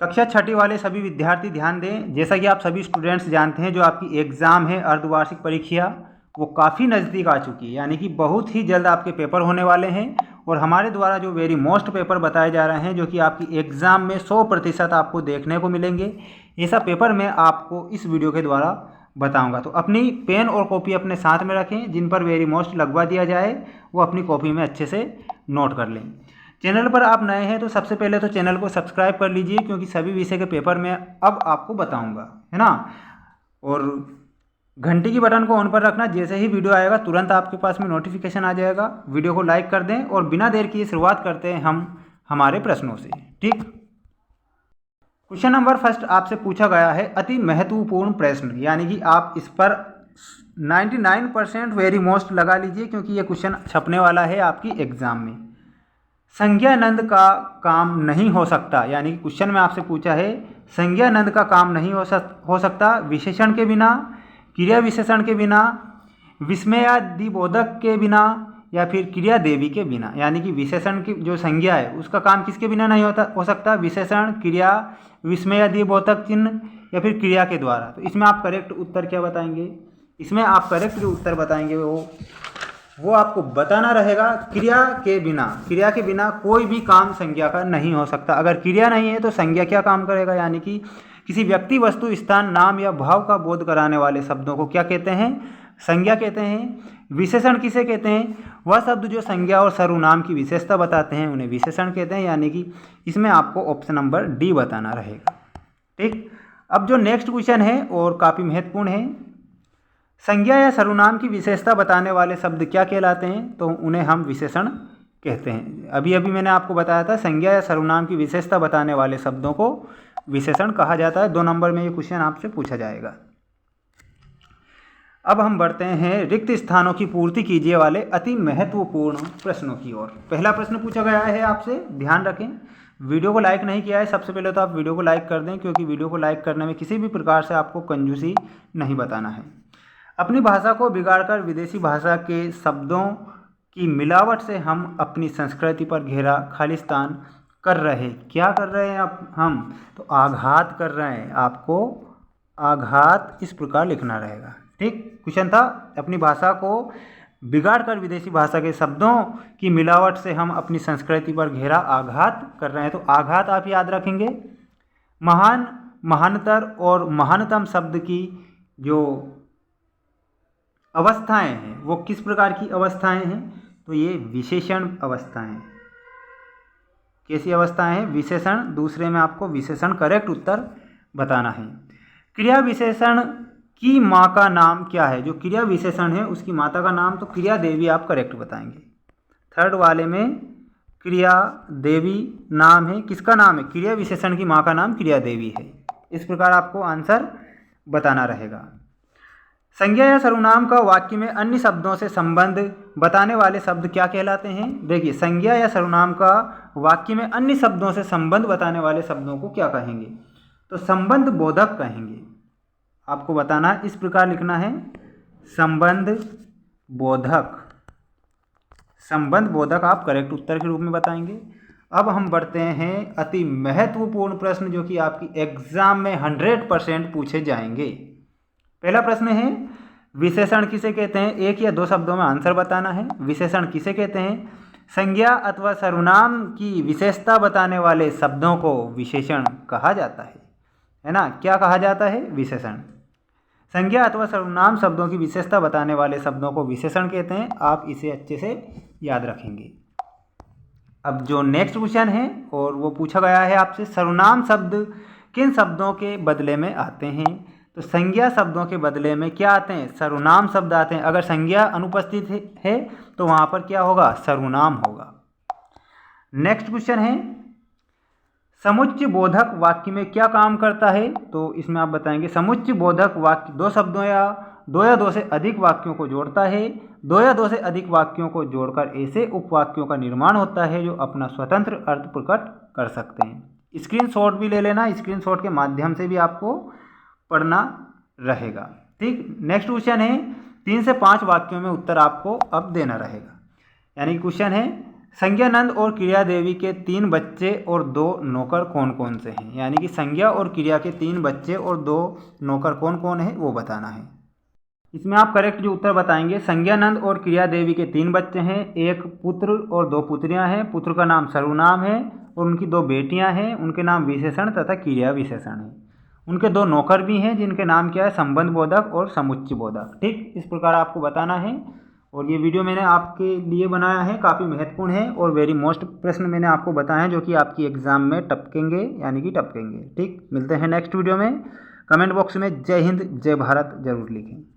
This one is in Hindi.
कक्षा छठी वाले सभी विद्यार्थी ध्यान दें, जैसा कि आप सभी स्टूडेंट्स जानते हैं, जो आपकी एग्ज़ाम है अर्धवार्षिक परीक्षा वो काफ़ी नज़दीक आ चुकी है, यानी कि बहुत ही जल्द आपके पेपर होने वाले हैं। और हमारे द्वारा जो वेरी मोस्ट पेपर बताए जा रहे हैं, जो कि आपकी एग्ज़ाम में 100% आपको देखने को मिलेंगे, ऐसा पेपर मैं आपको इस वीडियो के द्वारा बताऊंगा। तो अपनी पेन और कॉपी अपने साथ में रखें, जिन पर वेरी मोस्ट लगवा दिया जाए वो अपनी कॉपी में अच्छे से नोट कर लें। चैनल पर आप नए हैं तो सबसे पहले तो चैनल को सब्सक्राइब कर लीजिए, क्योंकि सभी विषय के पेपर मैं अब आपको बताऊंगा, है ना। और घंटी की बटन को ऑन पर रखना, जैसे ही वीडियो आएगा तुरंत आपके पास में नोटिफिकेशन आ जाएगा। वीडियो को लाइक कर दें और बिना देर किए शुरुआत करते हैं हम हमारे प्रश्नों से। ठीक, क्वेश्चन नंबर फर्स्ट आपसे पूछा गया है अति महत्वपूर्ण प्रश्न, यानी कि आप इस पर 99% वेरी मोस्ट लगा लीजिए, क्योंकि ये क्वेश्चन छपने वाला है आपकी एग्जाम में। संज्ञानंद का काम नहीं हो सकता, यानी कि क्वेश्चन में आपसे पूछा है संज्ञानंद का काम नहीं हो सकता विशेषण के बिना, क्रिया विशेषण के बिना, विस्मयादिबोधक के बिना, या फिर क्रिया देवी के बिना। यानी कि विशेषण की जो संज्ञा है उसका काम किसके बिना नहीं हो सकता, विशेषण, क्रिया, विस्मयादिबोधक चिन्ह या फिर क्रिया के द्वारा। तो इसमें आप करेक्ट उत्तर क्या बताएंगे? इसमें आप करेक्ट जो उत्तर बताएंगे वो आपको बताना रहेगा क्रिया के बिना। क्रिया के बिना कोई भी काम संज्ञा का नहीं हो सकता। अगर क्रिया नहीं है तो संज्ञा क्या काम करेगा? यानी कि किसी व्यक्ति, वस्तु, स्थान, नाम या भाव का बोध कराने वाले शब्दों को क्या कहते हैं? संज्ञा कहते हैं। विशेषण किसे कहते हैं? वह शब्द जो संज्ञा और सर्वनाम की विशेषता बताते हैं उन्हें विशेषण कहते हैं। यानी कि इसमें आपको ऑप्शन नंबर डी बताना रहेगा। ठीक, अब जो नेक्स्ट क्वेश्चन है और काफ़ी महत्वपूर्ण है, संज्ञा या सर्वनाम की विशेषता बताने वाले शब्द क्या कहलाते हैं? तो उन्हें हम विशेषण कहते हैं। अभी मैंने आपको बताया था संज्ञा या सर्वनाम की विशेषता बताने वाले शब्दों को विशेषण कहा जाता है। 2 नंबर में ये क्वेश्चन आपसे पूछा जाएगा। अब हम बढ़ते हैं रिक्त स्थानों की पूर्ति कीजिए वाले अति महत्वपूर्ण प्रश्नों की ओर। पहला प्रश्न पूछा गया है आपसे, ध्यान रखें। वीडियो को लाइक नहीं किया है, सबसे पहले तो आप वीडियो को लाइक कर दें, क्योंकि वीडियो को लाइक करने में किसी भी प्रकार से आपको कंजूसी नहीं बताना है। अपनी भाषा को बिगाड़कर विदेशी भाषा के शब्दों की मिलावट से हम अपनी संस्कृति पर घेरा खालिस्तान कर रहे। क्या कर रहे हैं हम? तो आघात कर रहे हैं। आपको आघात इस प्रकार लिखना रहेगा। ठीक, क्वेश्चन था अपनी भाषा को बिगाड़कर विदेशी भाषा के शब्दों की मिलावट से हम अपनी संस्कृति पर घेरा आघात कर रहे हैं। तो आघात आप याद रखेंगे। महान, महानतर और महानतम शब्द की जो अवस्थाएं हैं वो किस प्रकार की अवस्थाएं हैं? तो ये विशेषण अवस्थाएं। कैसी अवस्थाएं हैं? विशेषण। दूसरे में आपको विशेषण करेक्ट उत्तर बताना है। क्रिया विशेषण की माँ का नाम क्या है? जो क्रिया विशेषण है उसकी माता का नाम, तो क्रिया देवी आप करेक्ट बताएंगे। थर्ड वाले में क्रिया देवी नाम है, किसका नाम है? क्रिया विशेषण की माँ का नाम क्रिया देवी है। इस प्रकार आपको आंसर बताना रहेगा। संज्ञा या सर्वनाम का वाक्य में अन्य शब्दों से संबंध बताने वाले शब्द क्या कहलाते हैं? देखिए, संज्ञा या सर्वनाम का वाक्य में अन्य शब्दों से संबंध बताने वाले शब्दों को क्या कहेंगे? तो संबंध बोधक कहेंगे। आपको बताना, इस प्रकार लिखना है संबंध बोधक। संबंध बोधक आप करेक्ट उत्तर के रूप में बताएंगे। अब हम बढ़ते हैं अति महत्वपूर्ण प्रश्न, जो कि आपकी एग्जाम में 100% पूछे जाएंगे। पहला प्रश्न है विशेषण किसे कहते हैं? 1 या 2 शब्दों में आंसर बताना है। विशेषण किसे कहते हैं? संज्ञा अथवा सर्वनाम की विशेषता बताने वाले शब्दों को विशेषण कहा जाता है ना। क्या कहा जाता है? विशेषण। संज्ञा अथवा सर्वनाम शब्दों की विशेषता बताने वाले शब्दों को विशेषण कहते हैं। आप इसे अच्छे से याद रखेंगे। अब जो नेक्स्ट क्वेश्चन है और वो पूछा गया है आपसे, सर्वनाम शब्द किन शब्दों के बदले में आते हैं? तो संज्ञा शब्दों के बदले में क्या आते हैं? सर्वनाम शब्द आते हैं। अगर संज्ञा अनुपस्थित है तो वहाँ पर क्या होगा? सर्वनाम होगा। नेक्स्ट क्वेश्चन है समुच्चय बोधक वाक्य में क्या काम करता है? तो इसमें आप बताएंगे समुच्चय बोधक वाक्य 2 शब्दों या 2 से अधिक वाक्यों को जोड़ता है। 2 या 2 से अधिक वाक्यों को जोड़कर ऐसे उपवाक्यों का निर्माण होता है जो अपना स्वतंत्र अर्थ प्रकट कर सकते हैं। स्क्रीनशॉट भी ले लेना, स्क्रीनशॉट के माध्यम से भी आपको पढ़ना रहेगा। ठीक, नेक्स्ट क्वेश्चन है 3 से 5 वाक्यों में उत्तर आपको अब देना रहेगा। यानी क्वेश्चन है संज्ञानंद और क्रिया देवी के 3 बच्चे और 2 नौकर कौन कौन से हैं, यानी कि संज्ञा और क्रिया के 3 बच्चे और 2 नौकर कौन कौन है वो बताना है। इसमें आप करेक्ट जो उत्तर बताएंगे, संज्ञानंद और क्रिया देवी के 3 बच्चे हैं, 1 पुत्र और 2 पुत्रियां हैं। पुत्र का नाम सर्वनाम है और उनकी 2 बेटियां हैं, उनके नाम विशेषण तथा क्रिया विशेषण है। उनके 2 नौकर भी हैं जिनके नाम क्या है, संबंध बोधक और समुच्चय बोधक। ठीक, इस प्रकार आपको बताना है। और ये वीडियो मैंने आपके लिए बनाया है, काफ़ी महत्वपूर्ण है और वेरी मोस्ट प्रश्न मैंने आपको बताए हैं जो कि आपकी एग्ज़ाम में टपकेंगे, यानी कि टपकेंगे। ठीक, मिलते हैं नेक्स्ट वीडियो में। कमेंट बॉक्स में जय हिंद जय भारत जरूर लिखें।